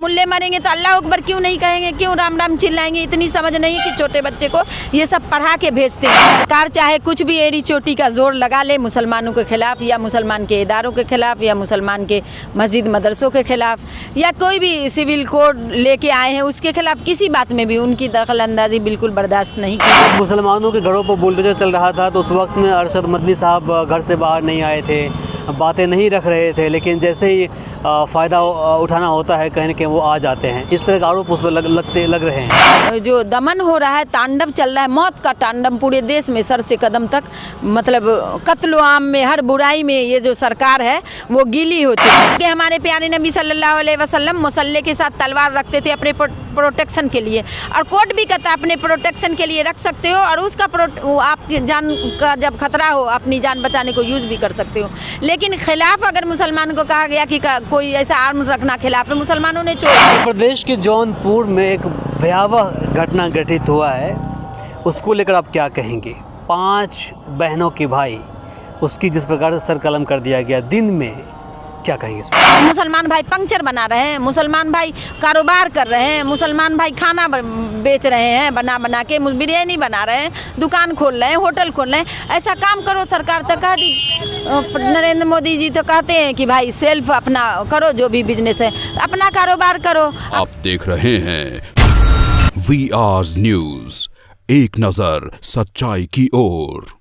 मुल्ले मरेंगे तो अल्लाह अकबर क्यों नहीं कहेंगे, क्यों राम राम चिल्लाएंगे? इतनी समझ नहीं है कि छोटे बच्चे को ये सब पढ़ा के भेजते हैं। सरकार चाहे कुछ भी एड़ी चोटी का जोर लगा ले मुसलमानों के खिलाफ, या मुसलमान के इदारों के खिलाफ, या मुसलमान के मस्जिद मदरसों के खिलाफ, या कोई भी सिविल कोड लेके आए हैं उसके खिलाफ, किसी बात में भी उनकी दखल अंदाजी बिल्कुल बर्दाश्त नहीं की। मुसलमानों के घरों पर बुलडोजर चल रहा था तो उस वक्त में अरशद मदनी साहब घर से बाहर नहीं आए थे, बातें नहीं रख रहे थे, लेकिन जैसे ही फ़ायदा उठाना होता है कहीं न कहीं वो आ जाते हैं। इस तरह का आरोप उस पर लग रहे हैं। जो दमन हो रहा है, तांडव चल रहा है, मौत का तांडव पूरे देश में सर से कदम तक, मतलब कत्ल आम में, हर बुराई में ये जो सरकार है वो गीली हो चुकी है। कि हमारे प्यारे नबी सल्लल्लाहु अलैहि वसल्लम मुसल्ले के साथ तलवार रखते थे अपने प्रोटेक्शन के लिए, और कोर्ट भी कहता है अपने प्रोटेक्शन के लिए रख सकते हो, और उसका आपकी जान का जब खतरा हो अपनी जान बचाने को यूज़ भी कर सकते हो। लेकिन खिलाफ अगर मुसलमान को कहा गया कि कोई ऐसा आर्म्स रखना खिलाफ है, मुसलमानों ने छोड़। उत्तर प्रदेश के जौनपुर में एक भयावह घटना घटित हुआ है, उसको लेकर आप क्या कहेंगे? 5 बहनों के भाई, उसकी जिस प्रकार से सर कलम कर दिया गया दिन में, क्या कहेंगे इस पर? मुसलमान भाई पंक्चर बना रहे हैं, मुसलमान भाई कारोबार कर रहे हैं, मुसलमान भाई खाना बेच रहे हैं, बना के बिरयानी बना रहे हैं, दुकान खोल रहे हैं, होटल खोल रहे हैं। ऐसा काम करो, सरकार तो कह दी, नरेंद्र मोदी जी तो कहते हैं कि भाई सेल्फ अपना करो, जो भी बिजनेस है अपना कारोबार करो। आप देख रहे हैं VR न्यूज़, एक नज़र सच्चाई की ओर।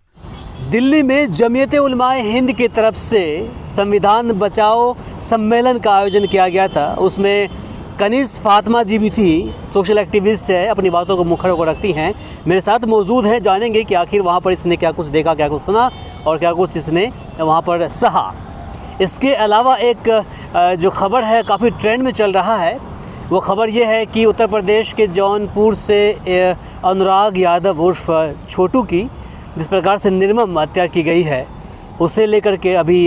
दिल्ली में जमीयत उलमाए हिंद की तरफ से संविधान बचाओ सम्मेलन का आयोजन किया गया था। उसमें कनीज़ फातिमा जी भी थी, सोशल एक्टिविस्ट है, अपनी बातों को मुखर होकर रखती हैं। मेरे साथ मौजूद हैं, जानेंगे कि आखिर वहाँ पर इसने क्या कुछ देखा, क्या कुछ सुना और क्या कुछ इसने वहाँ पर सहा। इसके अलावा एक जो खबर है काफ़ी ट्रेंड में चल रहा है, वो खबर ये है कि उत्तर प्रदेश के जौनपुर से अनुराग यादव उर्फ छोटू की जिस प्रकार से निर्मम हत्या की गई है, उसे लेकर के अभी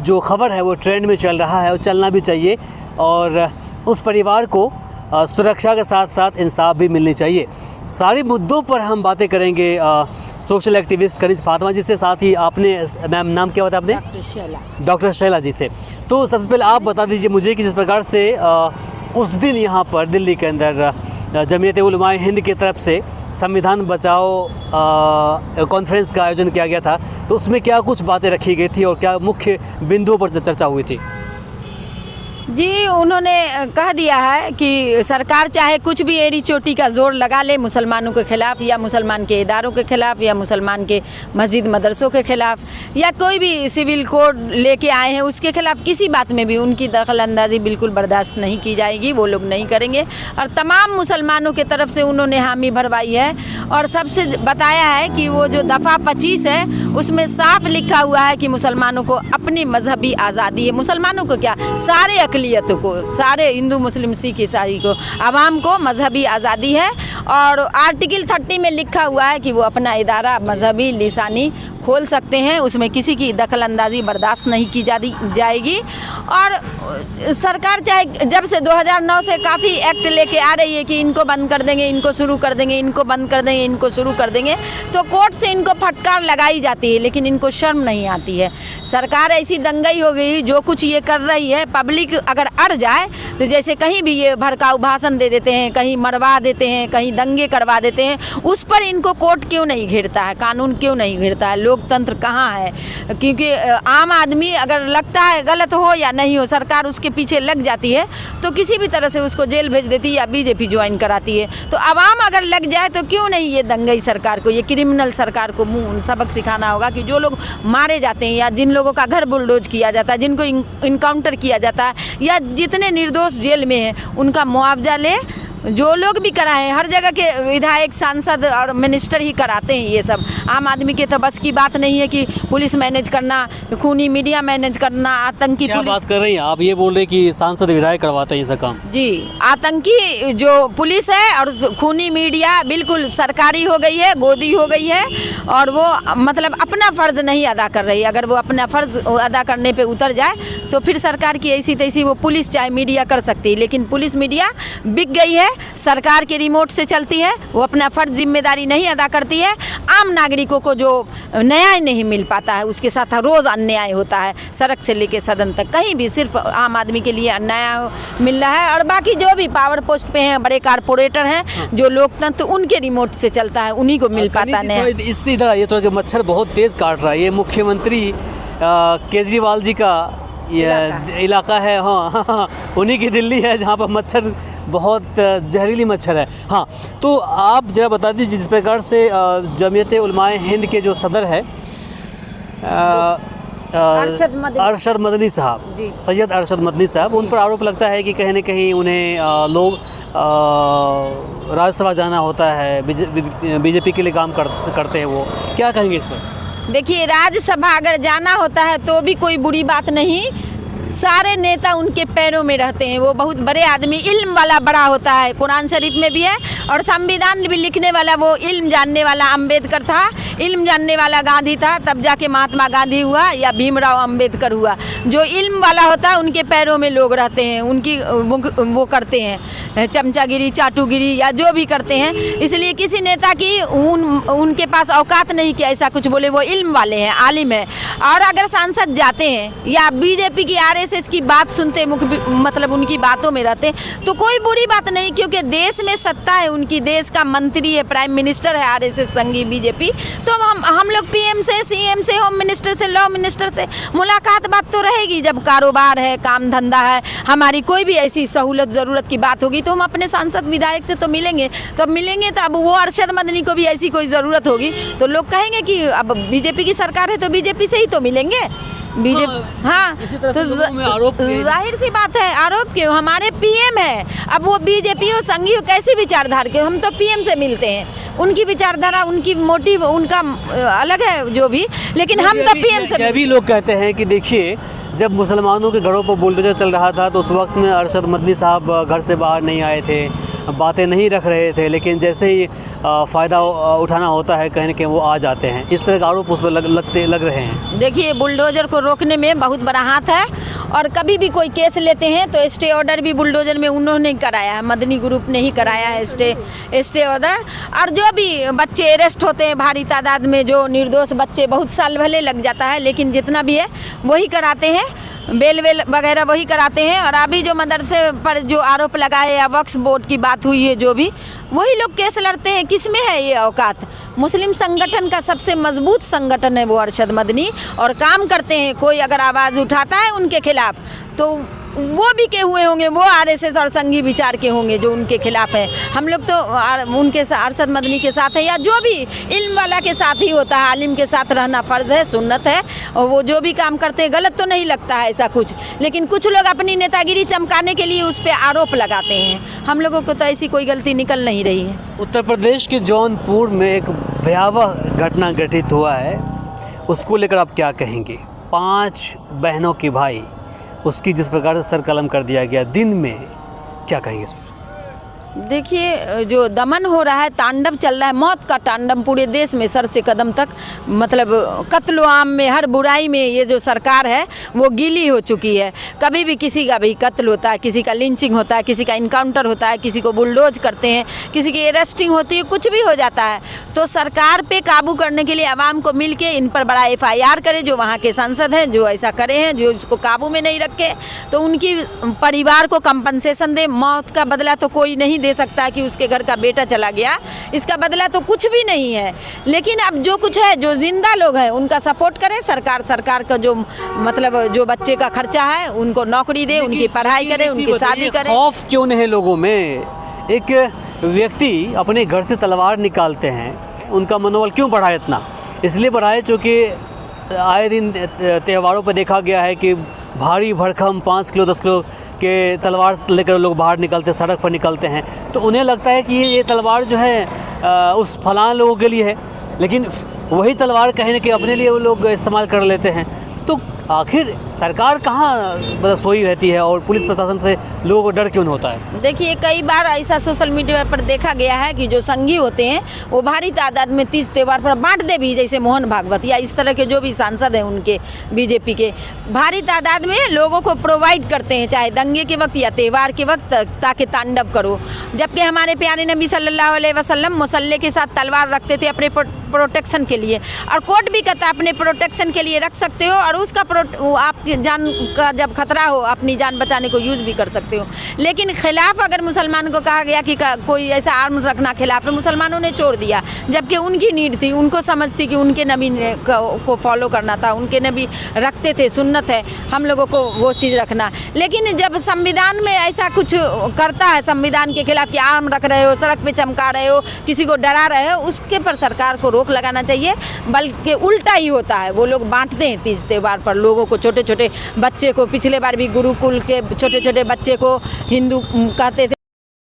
जो खबर है वो ट्रेंड में चल रहा है और चलना भी चाहिए, और उस परिवार को सुरक्षा के साथ साथ इंसाफ भी मिलनी चाहिए। सारे मुद्दों पर हम बातें करेंगे सोशल एक्टिविस्ट कनीज़ फातिमा जी से, साथ ही आपने मैम नाम क्या बताया आपने? डॉक्टर शैला जी से। तो सबसे पहले आप बता दीजिए मुझे कि जिस प्रकार से उस दिन यहाँ पर दिल्ली के अंदर जमीयत उलमाए हिंद की तरफ से संविधान बचाओ कॉन्फ्रेंस का आयोजन किया गया था, तो उसमें क्या कुछ बातें रखी गई थी और क्या मुख्य बिंदुओं पर चर्चा हुई थी? जी, उन्होंने कह दिया है कि सरकार चाहे कुछ भी एड़ी चोटी का जोर लगा ले मुसलमानों के खिलाफ, या मुसलमान के इदारों के खिलाफ, या मुसलमान के मस्जिद मदरसों के खिलाफ, या कोई भी सिविल कोड लेके आए हैं उसके खिलाफ, किसी बात में भी उनकी दखल अंदाजी बिल्कुल बर्दाश्त नहीं की जाएगी, वो लोग नहीं करेंगे। और तमाम मुसलमानों के तरफ से उन्होंने हामी भरवाई है, और सबसे बताया है कि वो जो दफ़ा 25 है उसमें साफ लिखा हुआ है कि मुसलमानों को अपनी मजहबी आज़ादी है। मुसलमानों को क्या, सारे अक़लियतों को, सारे हिंदू मुस्लिम सिख ईसाई को, आवाम को मजहबी आज़ादी है। और आर्टिकल 30 में लिखा हुआ है कि वो अपना इदारा मजहबी लिसानी खोल सकते हैं, उसमें किसी की दखल अंदाजी बर्दाश्त नहीं की जाएगी। और सरकार चाहे जब से 2009 से काफ़ी एक्ट लेके आ रही है कि इनको बंद कर देंगे, इनको शुरू कर देंगे, इनको बंद कर देंगे, इनको शुरू कर देंगे, तो कोर्ट से इनको फटकार लगाई जाती है, लेकिन इनको शर्म नहीं आती है। सरकार ऐसी दंगई हो गई, जो कुछ ये कर रही है, पब्लिक अगर अड़ जाए तो जैसे कहीं भी ये भड़काऊ भाषण दे देते हैं, कहीं मरवा देते हैं, कहीं दंगे करवा देते हैं, उस पर इनको कोर्ट क्यों नहीं घेरता है, कानून क्यों नहीं घेरता है, लोकतंत्र कहाँ है? क्योंकि आम आदमी अगर लगता है गलत हो या नहीं हो, सरकार उसके पीछे लग जाती है तो किसी भी तरह से उसको जेल भेज देती है या बीजेपी ज्वाइन कराती है। तो आवाम अगर लग जाए तो क्यों नहीं ये दंगई सरकार को, ये क्रिमिनल सरकार को सबक सिखाना होगा कि जो लोग मारे जाते हैं, या जिन लोगों का घर बुलडोज किया जाता है, जिनको इनकाउंटर किया जाता है, या जितने निर्दोष जेल में हैं, उनका मुआवजा ले। जो लोग भी कराएं, हर जगह के विधायक, सांसद और मिनिस्टर ही कराते हैं ये सब। आम आदमी के तो बस की बात नहीं है कि पुलिस मैनेज करना, खूनी मीडिया मैनेज करना, आतंकी क्या पुलिस। बात कर रही हैं आप? ये बोल रहे कि सांसद विधायक करवाते हैं ये सब काम? जी, आतंकी जो पुलिस है और खूनी मीडिया बिल्कुल सरकारी हो गई है, गोदी हो गई है, और वो मतलब अपना फ़र्ज़ नहीं अदा कर रही है। अगर वो अपना फ़र्ज़ अदा करने पे उतर जाए तो फिर सरकार की ऐसी तैसी वो पुलिस चाहे मीडिया कर सकती है, लेकिन पुलिस मीडिया बिक गई है। सरकार के रिमोट से चलती है, वो अपना फर्ज जिम्मेदारी नहीं अदा करती है। आम नागरिकों को जो न्याय नहीं मिल पाता है उसके साथ रोज़ अन्याय होता है, सड़क से लेके सदन तक कहीं भी सिर्फ आम आदमी के लिए अन्याय मिल रहा है। और बाकी जो भी पावर पोस्ट पे हैं, बड़े कारपोरेटर हैं, जो लोकतंत्र उनके रिमोट से चलता है, उन्हीं को मिल पाता है। इस इधर ये तो मच्छर बहुत तेज़ काट रहा है, ये मुख्यमंत्री केजरीवाल जी का ये इलाका है। हाँ, उन्हीं की दिल्ली है जहाँ पर मच्छर बहुत जहरीली मच्छर है। हाँ, तो आप जरा बता दीजिए जिस प्रकार से जमीयत उलमाए हिंद के जो सदर है अरशद मदनी साहब, सैयद अरशद मदनी साहब, उन पर आरोप लगता है कि कहीं न कहीं उन्हें लोग राज्यसभा जाना होता है, बीजेपी के लिए काम करते हैं। वो क्या कहेंगे इस पर? देखिए, राज्यसभा अगर जाना होता है तो भी कोई बुरी बात नहीं, सारे नेता उनके पैरों में रहते हैं। वो बहुत बड़े आदमी, इल्म वाला बड़ा होता है, कुरान शरीफ में भी है। और संविधान भी लिखने वाला वो इल्म जानने वाला अम्बेडकर था, इल्म जानने वाला गांधी था, तब जाके महात्मा गांधी हुआ या भीमराव अम्बेडकर हुआ। जो इल्म वाला होता है उनके पैरों में लोग रहते हैं, उनकी वो करते हैं चमचागिरी, चाटूगिरी या जो भी करते हैं। इसलिए किसी नेता की उनके पास औकात नहीं कि ऐसा कुछ बोले। वो इल्म वाले हैं, आलिम है। और अगर सांसद जाते हैं या बीजेपी की आरएसएस की बात सुनते, मतलब उनकी बातों में रहते, तो कोई बुरी बात नहीं, क्योंकि देश में सत्ता है उनकी, देश का मंत्री है, प्राइम मिनिस्टर है आरएसएस संघी बीजेपी। तो हम लोग पीएम से, सीएम से, होम मिनिस्टर से, लॉ मिनिस्टर से मुलाकात बात तो रहेगी। जब कारोबार है, काम धंधा है, हमारी कोई भी ऐसी सहूलत ज़रूरत की बात होगी तो हम अपने सांसद विधायक से तो मिलेंगे। तो अब वो अरशद मदनी को भी ऐसी कोई ज़रूरत होगी तो लोग कहेंगे कि अब बीजेपी की सरकार है तो बीजेपी से ही तो मिलेंगे। बीजेपी, हाँ, तो जाहिर सी बात है, आरोप क्यों? हमारे पीएम है, अब वो बीजेपी हो, संघी हो, कैसी विचारधारा के, हम तो पीएम से मिलते हैं। उनकी विचारधारा, उनकी मोटिव, उनका अलग है जो भी, लेकिन हम तो पीएम से। भी लोग कहते हैं कि देखिए, जब मुसलमानों के घरों पर बुलडोजर चल रहा था तो उस वक्त में अरशद मदनी साहब घर से बाहर नहीं आए थे, बातें नहीं रख रहे थे, लेकिन जैसे ही फ़ायदा उठाना होता है कहीं न कहीं वो आ जाते हैं। इस तरह का आरोप उस पर लग रहे हैं। देखिए, बुलडोजर को रोकने में बहुत बड़ा हाथ है। और कभी भी कोई केस लेते हैं तो स्टे ऑर्डर भी बुलडोजर में उन्होंने कराया है, मदनी ग्रुप ने ही कराया है स्टे ऑर्डर। और जो भी बच्चे अरेस्ट होते हैं भारी तादाद में, जो निर्दोष बच्चे, बहुत साल भले लग जाता है, लेकिन जितना भी है वही कराते हैं, बेल वगैरह वही कराते हैं। और अभी जो मदरसे पर जो आरोप लगाए या वक्फ बोर्ड की बात हुई है, जो भी वही लोग केस लड़ते हैं। किस में है ये औकात? मुस्लिम संगठन का सबसे मजबूत संगठन है वो अरशद मदनी, और काम करते हैं। कोई अगर आवाज़ उठाता है उनके खिलाफ तो वो भी के हुए होंगे, वो आरएसएस और संघी विचार के होंगे जो उनके खिलाफ हैं। हम लोग तो उनके अरशद मदनी के साथ है, या जो भी इल्म वाला के साथ ही होता है। आलिम के साथ रहना फ़र्ज़ है, सुन्नत है, और वो जो भी काम करते हैं गलत तो नहीं लगता है ऐसा कुछ। लेकिन कुछ लोग अपनी नेतागिरी चमकाने के लिए उस पर आरोप लगाते हैं। हम लोगों को तो ऐसी कोई गलती निकल नहीं रही है। उत्तर प्रदेश के जौनपुर में एक भयावह घटना घटित हुआ है, उसको लेकर आप क्या कहेंगे? 5 बहनों के भाई, उसकी जिस प्रकार से सर कलम कर दिया गया दिन में, क्या कहेंगे इस पर? देखिए, जो दमन हो रहा है, तांडव चल रहा है, मौत का तांडव पूरे देश में सर से कदम तक, मतलब कत्ल आम में, हर बुराई में ये जो सरकार है वो गीली हो चुकी है। कभी भी किसी का भी कत्ल होता है, किसी का लिंचिंग होता है, किसी का इनकाउंटर होता है, किसी को बुलडोज करते हैं, किसी की अरेस्टिंग होती है, कुछ भी हो जाता है। तो सरकार पे काबू करने के लिए आवाम को मिल के इन पर बड़ा FIR करे, जो वहाँ के सांसद हैं जो ऐसा करे हैं, जो इसको काबू में नहीं रखे, तो उनकी परिवार को कंपनसेशन दे। मौत का बदला तो कोई नहीं दे सकता है कि उसके घर का बेटा चला गया, इसका बदला तो कुछ भी नहीं है। लेकिन अब जो कुछ है, जो जिंदा लोग हैं उनका सपोर्ट करे सरकार का जो मतलब जो बच्चे का खर्चा है उनको नौकरी दे, उनकी पढ़ाई करे, उनकी शादी करे। खौफ क्यों नहीं है लोगों में? एक व्यक्ति अपने घर से तलवार निकालते हैं, उनका मनोबल क्यों बढ़ा इतना? इसलिए बढ़ा है क्योंकि आए दिन त्योहारों पर देखा गया है कि भारी भरकम 5 किलो 10 किलो के तलवार लेकर लोग बाहर निकलते, सड़क पर निकलते हैं, तो उन्हें लगता है कि ये तलवार जो है उस फलां लोगों के लिए है, लेकिन वही तलवार कहीं न कहीं अपने लिए वो लोग इस्तेमाल कर लेते हैं। तो आखिर सरकार कहाँ मतलब सोई रहती है और पुलिस प्रशासन से लोगों को डर क्यों नहीं होता है? देखिए, कई बार ऐसा सोशल मीडिया पर देखा गया है कि जो संघी होते हैं वो भारी तादाद में तीज त्यौहार पर बांट दे भी, जैसे मोहन भागवत या इस तरह के जो भी सांसद हैं उनके बीजेपी के भारी तादाद में लोगों को प्रोवाइड करते हैं, चाहे दंगे के वक्त या त्यौहार के वक्त, ताकि तांडव करो। जबकि हमारे प्यारे नबी सल्लल्लाहु अलैहि वसल्लम मुसल्ले के साथ तलवार रखते थे अपने प्रोटेक्शन के लिए, और कोर्ट भी कहता है अपने प्रोटेक्शन के लिए रख सकते हो, और उसका आपकी जान का जब खतरा हो अपनी जान बचाने को यूज़ भी कर सकते हो। लेकिन खिलाफ अगर मुसलमान को कहा गया कि कोई ऐसा आर्म्स रखना खिलाफ है, मुसलमानों ने छोड़ दिया, जबकि उनकी नीड थी, उनको समझ थी कि उनके नबी को फॉलो करना था, उनके नबी रखते थे, सुन्नत है हम लोगों को वो चीज़ रखना। लेकिन जब संविधान में ऐसा कुछ करता है संविधान के खिलाफ कि आर्म रख रहे हो, सड़क पे चमका रहे हो, किसी को डरा रहे हो, उसके पर सरकार को रोक लगाना चाहिए। बल्कि उल्टा ही होता है, वो लोग बांटते हैं तीज त्यौहार पर लोगों को, छोटे छोटे बच्चे को। पिछले बार भी गुरुकुल के छोटे छोटे बच्चे को हिंदू कहते थे,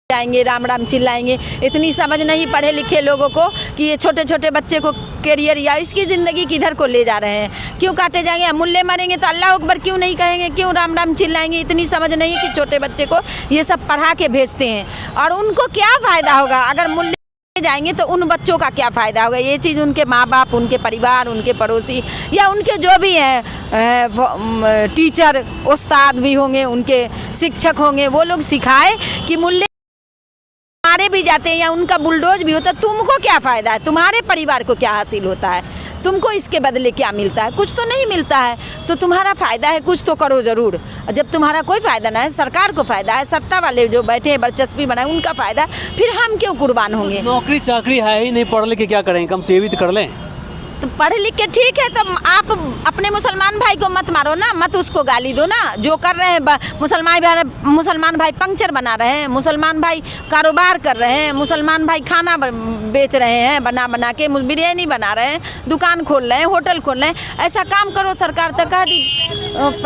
जाएंगे राम राम चिल्लाएंगे। इतनी समझ नहीं पढ़े लिखे लोगों को कि ये छोटे छोटे बच्चे को कैरियर या इसकी ज़िंदगी किधर को ले जा रहे हैं, क्यों काटे जाएंगे। मुल्ले मरेंगे तो अल्लाह अकबर क्यों नहीं कहेंगे, क्यों राम राम चिल्लाएंगे। इतनी समझ नहीं कि छोटे बच्चे को ये सब पढ़ा के भेजते हैं, और उनको क्या फ़ायदा होगा अगर मुल्ले जाएंगे तो उन बच्चों का क्या फ़ायदा होगा। ये चीज़ उनके माँ बाप, उनके परिवार, उनके पड़ोसी या उनके जो भी हैं टीचर उस्ताद भी होंगे, उनके शिक्षक होंगे, वो लोग सिखाए कि मुल्ले मारे भी जाते हैं या उनका बुलडोज भी होता है, तुमको क्या फ़ायदा है, तुम्हारे परिवार को क्या हासिल होता है, तुमको इसके बदले क्या मिलता है, कुछ तो नहीं मिलता है। तो तुम्हारा फ़ायदा है, कुछ तो करो ज़रूर। जब तुम्हारा कोई फ़ायदा ना है, सरकार को फ़ायदा है, सत्ता वाले जो बैठे हैं बरचस्पी बनाए उनका फ़ायदा है, फिर हम क्यों कुर्बान होंगे। नौकरी चाकरी है ही नहीं, पढ़ लिख के क्या करेंगे, कम से ये भी तो कर लें। तो पढ़ लिख के ठीक है, तो आप अपने मुसलमान भाई को मत मारो ना, मत उसको गाली दो ना। जो कर रहे हैं मुसलमान भाई पंक्चर बना रहे हैं, मुसलमान भाई कारोबार कर रहे हैं, मुसलमान भाई खाना बेच रहे हैं, बना के बिरयानी बना रहे हैं, दुकान खोल रहे हैं, होटल खोल रहे हैं। ऐसा काम करो। सरकार तो कह दी,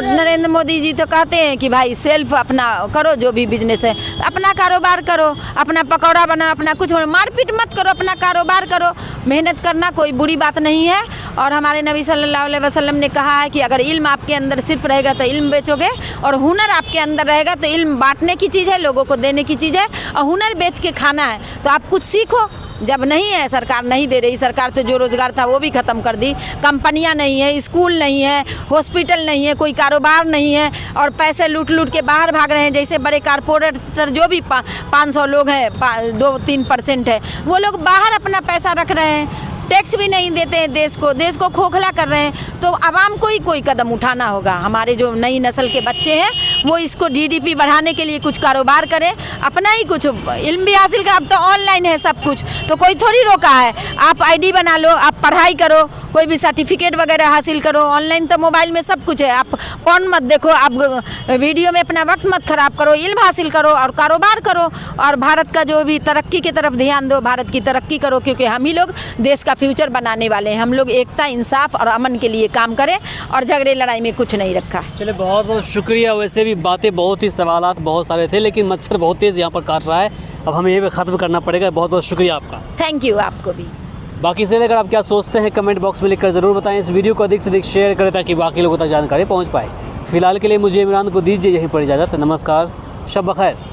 नरेंद्र मोदी जी तो कहते हैं कि भाई सेल्फ अपना करो, जो भी बिजनेस है अपना कारोबार करो, अपना पकौड़ा बनाओ, अपना कुछ मारपीट मत करो, अपना कारोबार करो। मेहनत करना कोई बुरी बात नहीं है। और हमारे नबी सल्लल्लाहु अलैहि वसल्लम ने कहा है कि अगर इल्म आपके अंदर सिर्फ रहेगा तो इल्म बेचोगे, और हुनर आपके अंदर रहेगा तो इल्म बांटने की चीज़ है, लोगों को देने की चीज़ है, और हुनर बेच के खाना है। तो आप कुछ सीखो। जब नहीं है, सरकार नहीं दे रही, सरकार तो जो रोज़गार था वो भी ख़त्म कर दी। कंपनियां नहीं है, स्कूल नहीं है, हॉस्पिटल नहीं है, कोई कारोबार नहीं है, और पैसे लूट लूट के बाहर भाग रहे हैं। जैसे बड़े कारपोरेटर जो भी 500 लोग हैं, 2-3% है, वो लोग बाहर अपना पैसा रख रहे हैं, टैक्स भी नहीं देते हैं, देश को खोखला कर रहे हैं। तो आवाम को ही कोई कदम उठाना होगा। हमारे जो नई नस्ल के बच्चे हैं वो इसको GDP बढ़ाने के लिए कुछ कारोबार करें, अपना ही कुछ इल्म भी हासिल कर। अब तो ऑनलाइन है सब कुछ, तो कोई थोड़ी रोका है। आप ID बना लो, आप पढ़ाई करो, कोई भी सर्टिफिकेट वगैरह हासिल करो। ऑनलाइन तो मोबाइल में सब कुछ है। आप फोन मत देखो, आप वीडियो में अपना वक्त मत खराब करो, इल्म हासिल करो और कारोबार करो, और भारत का जो भी तरक्की की तरफ ध्यान दो, भारत की तरक्की करो, क्योंकि हम ही लोग देश का फ्यूचर बनाने वाले हैं। हम लोग एकता, इंसाफ और अमन के लिए काम करें, और झगड़े लड़ाई में कुछ नहीं रखा। चलिए, बहुत बहुत शुक्रिया। वैसे भी बातें बहुत ही, सवालात बहुत सारे थे, लेकिन मच्छर बहुत तेज़ यहाँ पर काट रहा है, अब हमें ये ख़त्म करना पड़ेगा। बहुत बहुत शुक्रिया आपका। थैंक यू, आपको भी। बाकी से लेकर आप क्या सोचते हैं कमेंट बॉक्स में लिखकर ज़रूर बताएं। इस वीडियो को अधिक से अधिक शेयर करें ताकि बाकी लोगों तक जानकारी पहुँच पाए। फिलहाल के लिए मुझे इमरान को दीजिए यहीं पर इजाज़त। नमस्कार, शब बखैर।